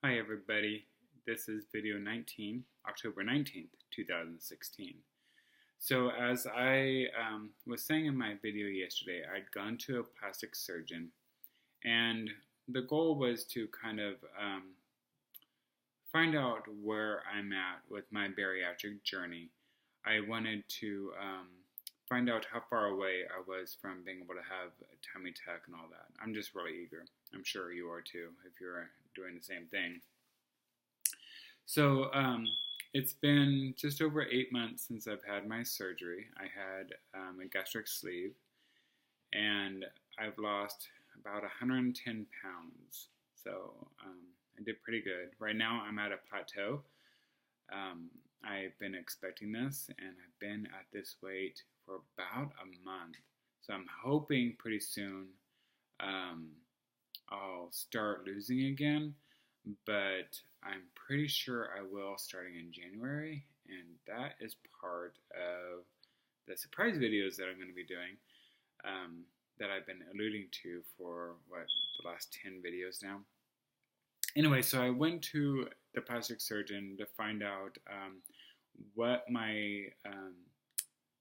Hi everybody, this is video 19, October 19th, 2016. So as I was saying in my video yesterday, I'd gone to a plastic surgeon and the goal was to kind of find out where I'm at with my bariatric journey. I wanted to find out how far away I was from being able to have a tummy tuck and all that. I'm just really eager. I'm sure you are too if you're doing the same thing. So it's been just over 8 months since I've had my surgery. I had a gastric sleeve and I've lost about 110 pounds. So I did pretty good. Right now I'm at a plateau. I've been expecting this and I've been at this weight for about a month. So I'm hoping pretty soon I'll start losing again, but I'm pretty sure I will starting in January, and that is part of the surprise videos that I'm going to be doing that I've been alluding to for, the last 10 videos now. Anyway, so I went to the plastic surgeon to find out what my,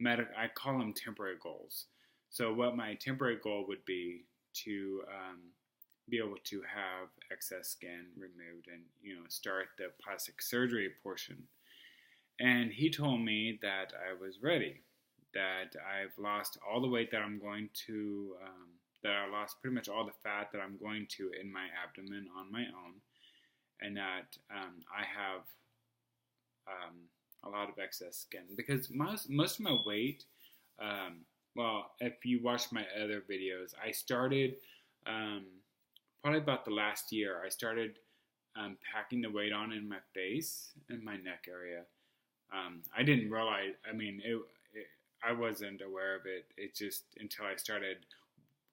I call them temporary goals. So what my temporary goal would be to be able to have excess skin removed and, start the plastic surgery portion. And he told me that I was ready, that I've lost all the weight that I'm going to, that I lost pretty much all the fat that I'm going to in my abdomen on my own, and that I have a lot of excess skin. Because most of my weight, if you watch my other videos, I started probably about the last year, I started packing the weight on in my face and my neck area. I didn't realize, I wasn't aware of it. It just, until I started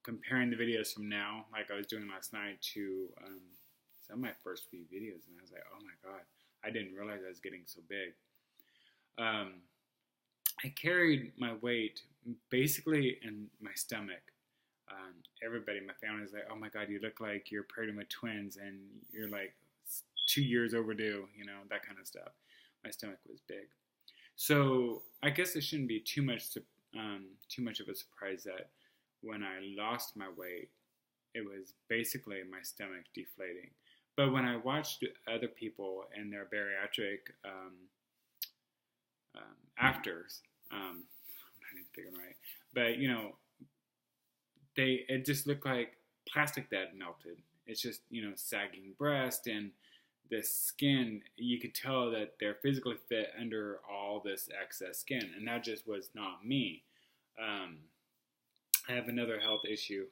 comparing the videos from now, like I was doing last night, to some of my first few videos, and I was like, oh my God, I didn't realize I was getting so big. I carried my weight basically in my stomach. Everybody in my family was like, oh my God, you look like you're pregnant with twins and you're like 2 years overdue, that kind of stuff. My stomach was big. So I guess it shouldn't be too much of a surprise that when I lost my weight, it was basically my stomach deflating. But when I watched other people and their bariatric afters, I'm not even thinking right, but it just looked like plastic that melted. It's just, sagging breast and the skin, you could tell that they're physically fit under all this excess skin, and that just was not me. I have another health issue.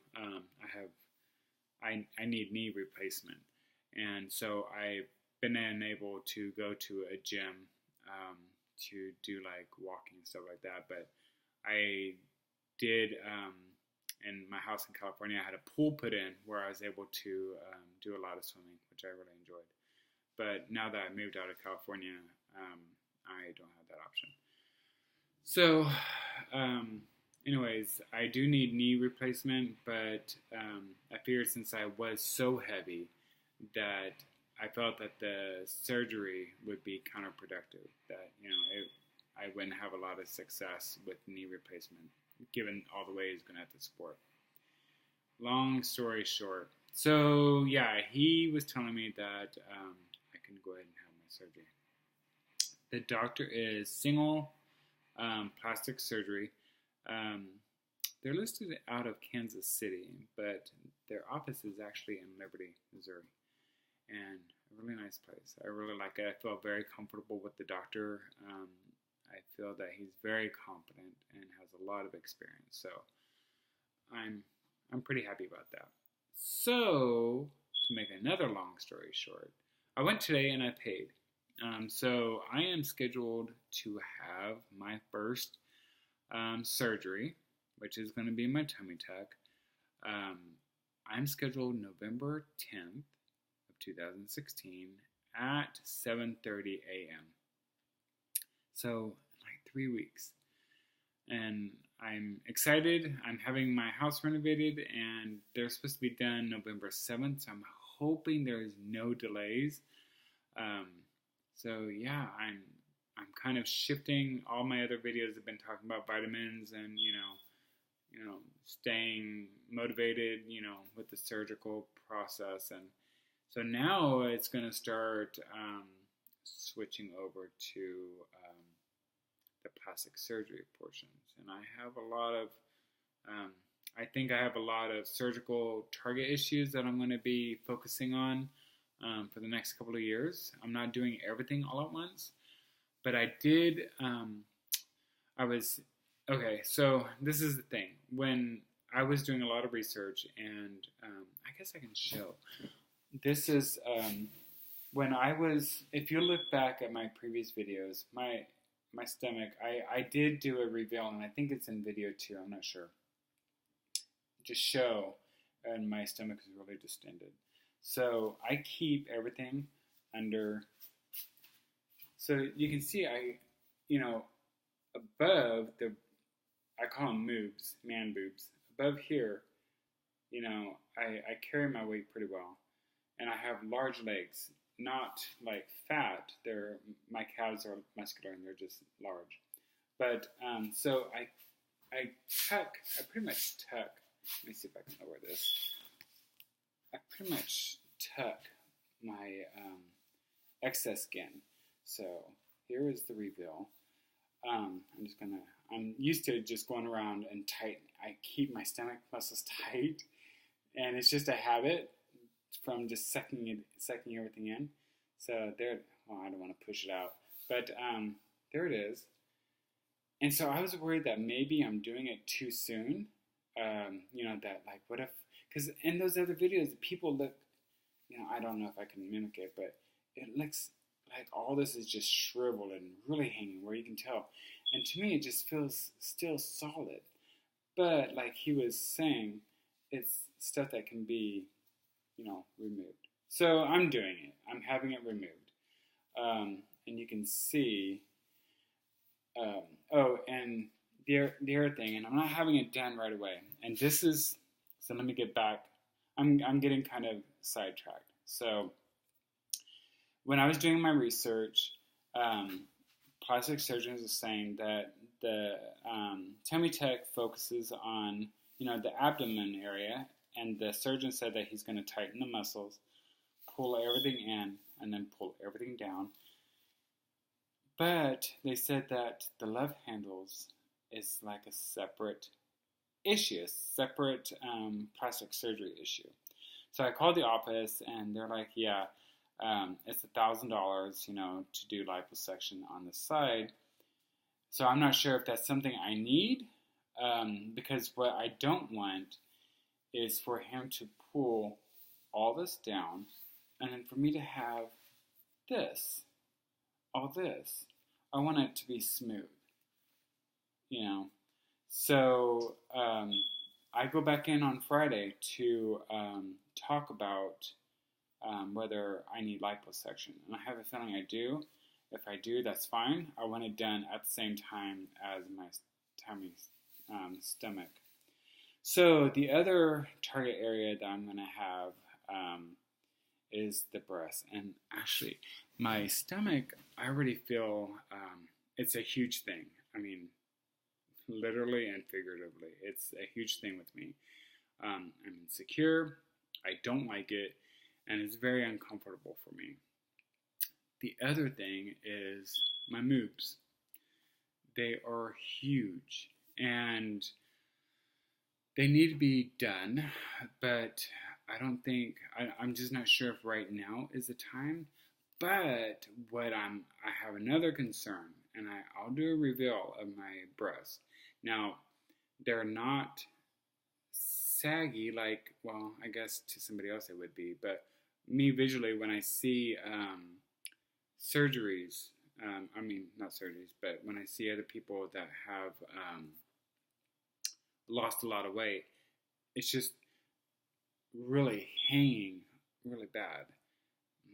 I need knee replacement, and so I've been unable to go to a gym to do like walking and stuff like that. But I did in my house in California, I had a pool put in where I was able to do a lot of swimming, which I really enjoyed. But now that I moved out of California, I don't have that option. So, anyways, I do need knee replacement, but I figured since I was so heavy that I felt that the surgery would be counterproductive, that, I wouldn't have a lot of success with knee replacement, given all the way he's going to have to support. Long story short, so yeah, he was telling me that I can go ahead and have my surgery. The doctor is Single Plastic Surgery. They're listed out of Kansas City, but their office is actually in Liberty, Missouri. And a really nice place. I really like it. I feel very comfortable with the doctor. I feel that he's very competent and has a lot of experience. So I'm pretty happy about that. So to make another long story short, I went today and I paid. So I am scheduled to have my first surgery, which is going to be my tummy tuck. I'm scheduled November 10th of 2016 at 7:30 a.m. So like 3 weeks. And I'm excited. I'm having my house renovated and they're supposed to be done November 7th. So I'm hoping there's no delays. So yeah, I'm kind of shifting. All my other videos have been talking about vitamins and staying motivated, with the surgical process. And so now it's going to start switching over to the plastic surgery portions. And I have a lot of, I think I have a lot of surgical target issues that I'm going to be focusing on for the next couple of years. I'm not doing everything all at once, but I did, okay, so this is the thing. When I was doing a lot of research, and I guess I can show. This is when I was, if you look back at my previous videos, my stomach, I did do a reveal, and I think it's in video 2, I'm not sure, to show, and my stomach is really distended. So I keep everything under, so you can see above the, I call them moobs, man boobs. Above here, I carry my weight pretty well. And I have large legs, not like fat. My calves are muscular and they're just large. But, so I pretty much tuck. Let me see if I can lower this. I pretty much tuck my excess skin. So here is the reveal. I'm used to just going around and tight. I keep my stomach muscles tight, and it's just a habit from just sucking everything in. So there, I don't want to push it out, but there it is. And so I was worried that maybe I'm doing it too soon. That like, what if, because in those other videos, people look, I don't know if I can mimic it, but it looks like all this is just shriveled and really hanging where you can tell. And to me, it just feels still solid. But like he was saying, it's stuff that can be, removed. So I'm doing it. I'm having it removed. And you can see, and the other thing, and I'm not having it done right away. And this is, so let me get back. I'm getting kind of sidetracked. So when I was doing my research, plastic surgeons are saying that the tummy tuck focuses on, the abdomen area, and the surgeon said that he's going to tighten the muscles, pull everything in, and then pull everything down. But they said that the love handles is like a separate issue, a separate plastic surgery issue. So I called the office, and they're like, yeah, it's $1,000, to do liposuction on the side. So I'm not sure if that's something I need, because what I don't want is for him to pull all this down, and then for me to have this, all this. I want it to be smooth, So I go back in on Friday to talk about whether I need liposuction. And I have a feeling I do. If I do, that's fine. I want it done at the same time as my stomach. So the other target area that I'm going to have is the breast. And actually, my stomach, I already feel it's a huge thing. I mean, literally and figuratively, it's a huge thing with me. I'm insecure. I don't like it. And it's very uncomfortable for me. The other thing is my moobs. They are huge. And they need to be done. But I don't think, I'm just not sure if right now is the time. But I have another concern. And I'll do a reveal of my breasts. Now, they're not saggy like, well, I guess to somebody else it would be. But me visually, when I see surgeries, not surgeries, but when I see other people that have lost a lot of weight, it's just really hanging really bad.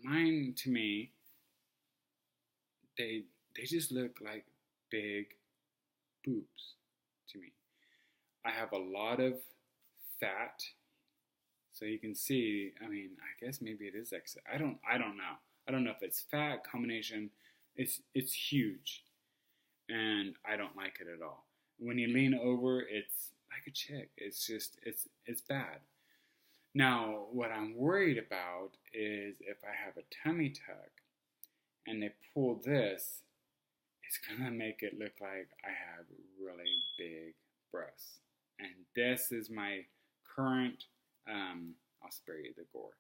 Mine, to me, they just look like big boobs to me. I have a lot of fat, So you can see, I mean, I guess maybe it is excess. I don't know. I don't know if it's fat combination. It's huge, and I don't like it at all. When you lean over, it's like a chick. It's just it's bad. Now, what I'm worried about is if I have a tummy tuck and they pull this, it's gonna make it look like I have really big breasts. And this is my current, I'll spare you the gore.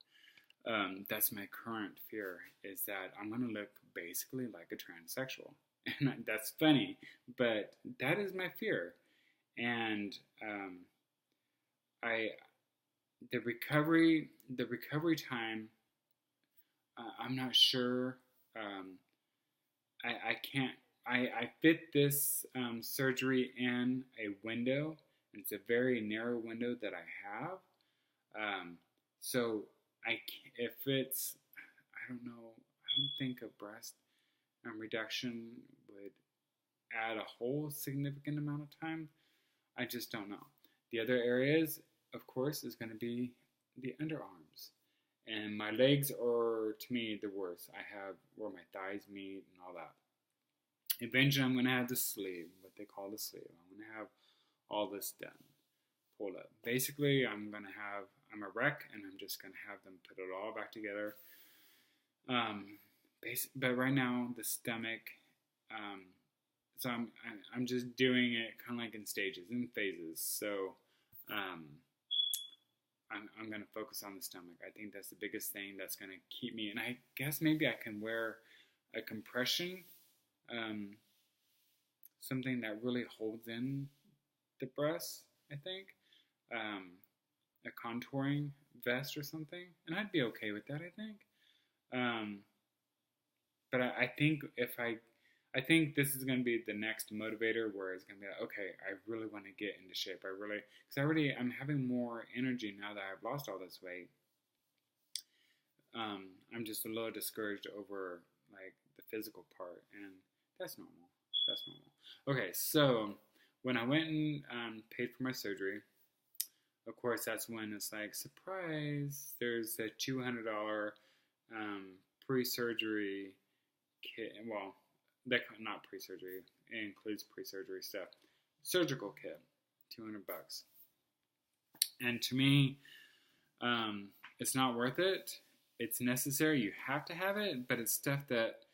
That's my current fear, is that I'm going to look basically like a transsexual. And that's funny, but that is my fear. And the recovery time, I'm not sure. I fit this surgery in a window, and it's a very narrow window that I have. So if it's, I don't know, I don't think a breast reduction would add a whole significant amount of time. I just don't know. The other areas, of course, is going to be the underarms. And my legs are, to me, the worst. I have where my thighs meet and all that. Eventually, I'm going to have the sleeve, what they call the sleeve. I'm going to have all this done, pulled up. Basically, I'm a wreck, and I'm just going to have them put it all back together. But right now, the stomach, so I'm just doing it kind of like in stages, in phases. So I'm going to focus on the stomach. I think that's the biggest thing that's going to keep me. And I guess maybe I can wear a compression, something that really holds in the breasts, I think. A contouring vest or something. And I'd be okay with that, I think. But I think I think this is going to be the next motivator, where it's going to be like, okay, I really want to get into shape. Because I'm having more energy now that I've lost all this weight. I'm just a little discouraged over like the physical part, and that's normal. Okay, so when I went and paid for my surgery, of course, that's when it's like, surprise, there's a $200 pre-surgery kit. Well, not pre-surgery. It includes pre-surgery stuff. Surgical kit, $200. And to me, it's not worth it. It's necessary. You have to have it, but it's stuff that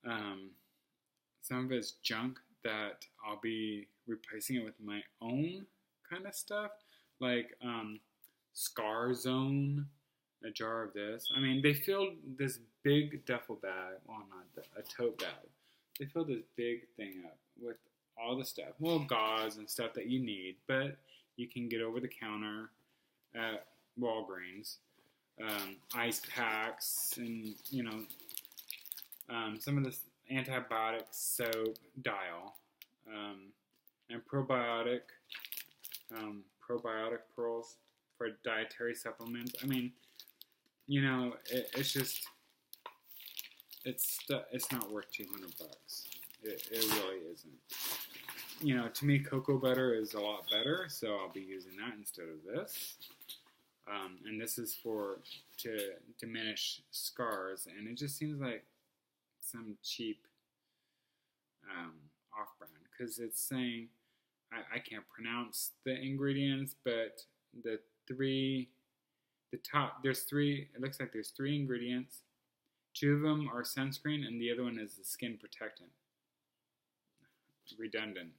some of it's junk that I'll be replacing it with my own kind of stuff, like Scar Zone, a jar of this. I mean, they filled this big duffel bag, well, not a tote bag. They filled this big thing up with all the stuff, well, gauze and stuff that you need, but you can get over the counter at Walgreens. Ice packs and, some of this antibiotic soap, dial, and probiotic pearls for dietary supplements. I mean, it's just, it's not worth $200. It really isn't. To me, cocoa butter is a lot better, so I'll be using that instead of this. And this is to diminish scars, and it just seems like some cheap off-brand, because it's saying, I can't pronounce the ingredients, but there's three, it looks like there's 3 ingredients. 2 of them are sunscreen, and the other one is the skin protectant. Redundant,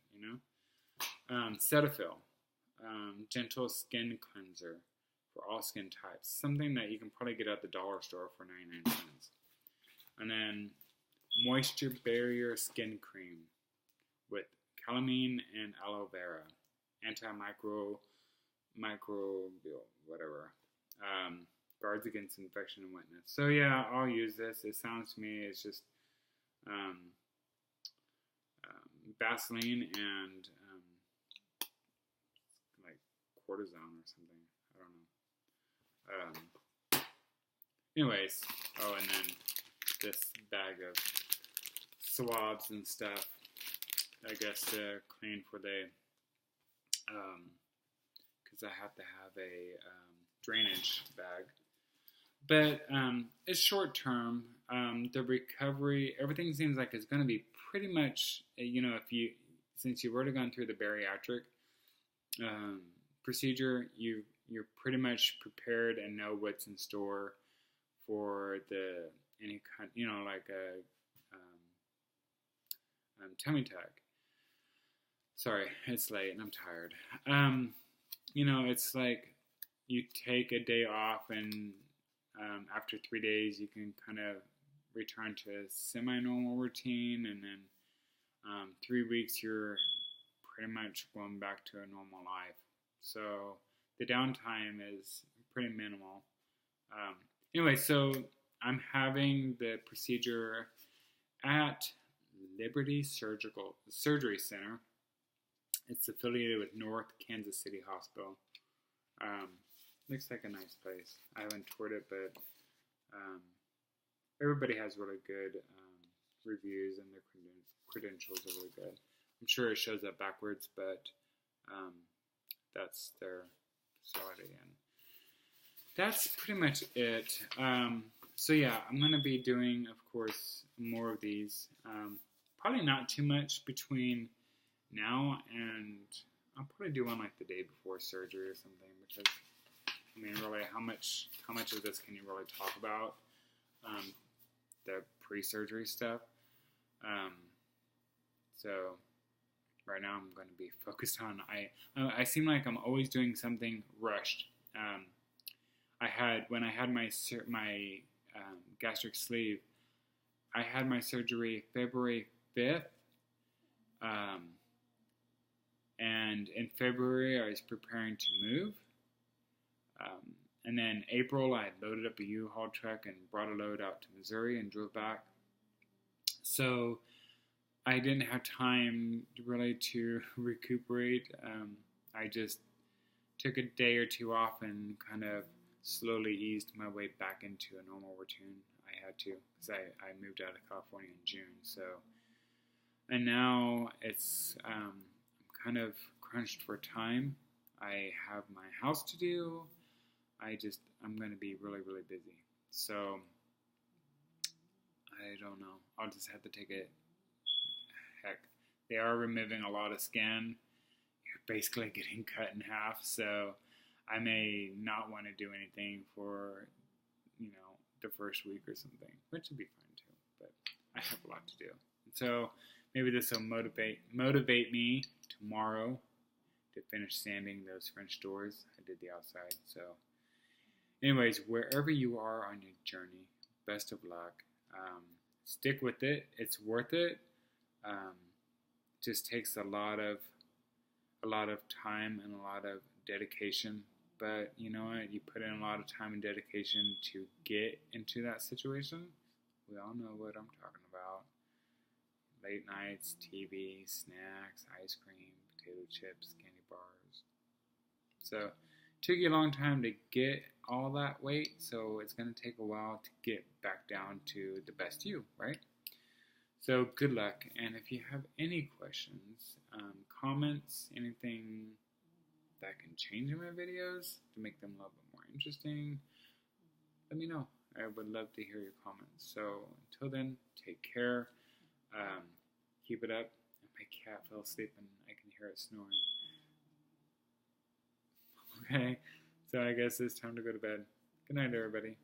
Cetaphil, gentle skin cleanser for all skin types. Something that you can probably get at the dollar store for 99 cents. And then moisture barrier skin cream with calamine and aloe vera, antimicrobial, whatever, guards against infection and wetness. So yeah, I'll use this. It sounds to me it's just Vaseline and like cortisone or something. I don't know. Anyways, and then this bag of swabs and stuff, I guess, to clean for the, because I have to have a drainage bag. But it's short term. The recovery, everything seems like it's going to be pretty much, since you've already gone through the bariatric procedure, you're pretty much prepared and know what's in store for any kind, like a tummy tuck. Sorry, it's late and I'm tired. It's like you take a day off, and after 3 days, you can kind of return to a semi-normal routine, and then 3 weeks, you're pretty much going back to a normal life. So the downtime is pretty minimal. Anyway, so I'm having the procedure at Liberty Surgery Center. It's affiliated with North Kansas City Hospital. Looks like a nice place. I haven't toured it, but everybody has really good reviews, and their credentials are really good. I'm sure it shows up backwards, but that's their facility, and that's pretty much it. So yeah, I'm going to be doing, of course, more of these. Probably not too much between now and I'll probably do one like the day before surgery or something, because really, how much of this can you really talk about? The pre-surgery stuff. So right now I'm going to be focused on. I seem like I'm always doing something rushed. When I had my gastric sleeve, I had my surgery February 5th. And in February, I was preparing to move. And then April, I loaded up a U-Haul truck and brought a load out to Missouri and drove back. So I didn't have time really to recuperate. I just took a day or two off and kind of slowly eased my way back into a normal routine. I had to, because I moved out of California in June. So, and now it's I'm kind of crunched for time. I have my house to do. I'm going to be really, really busy. So, I don't know. I'll just have to take it. Heck, they are removing a lot of skin. You're basically getting cut in half. So, I may not want to do anything for, the first week or something, which would be fine too. But I have a lot to do. So, maybe this will motivate me tomorrow to finish sanding those French doors. I did the outside. So, anyways, wherever you are on your journey, best of luck. Stick with it. It's worth it. Just takes a lot of time and a lot of dedication. But you know what? You put in a lot of time and dedication to get into that situation. We all know what I'm talking about. Late nights, TV, snacks, ice cream, potato chips, candy bars. So it took you a long time to get all that weight, so it's going to take a while to get back down to the best you, right? So good luck, and if you have any questions, comments, anything that I can change in my videos to make them a little bit more interesting, let me know. I would love to hear your comments. So until then, take care. Keep it up. My cat fell asleep and I can hear it snoring. Okay, so I guess it's time to go to bed. Good night, everybody.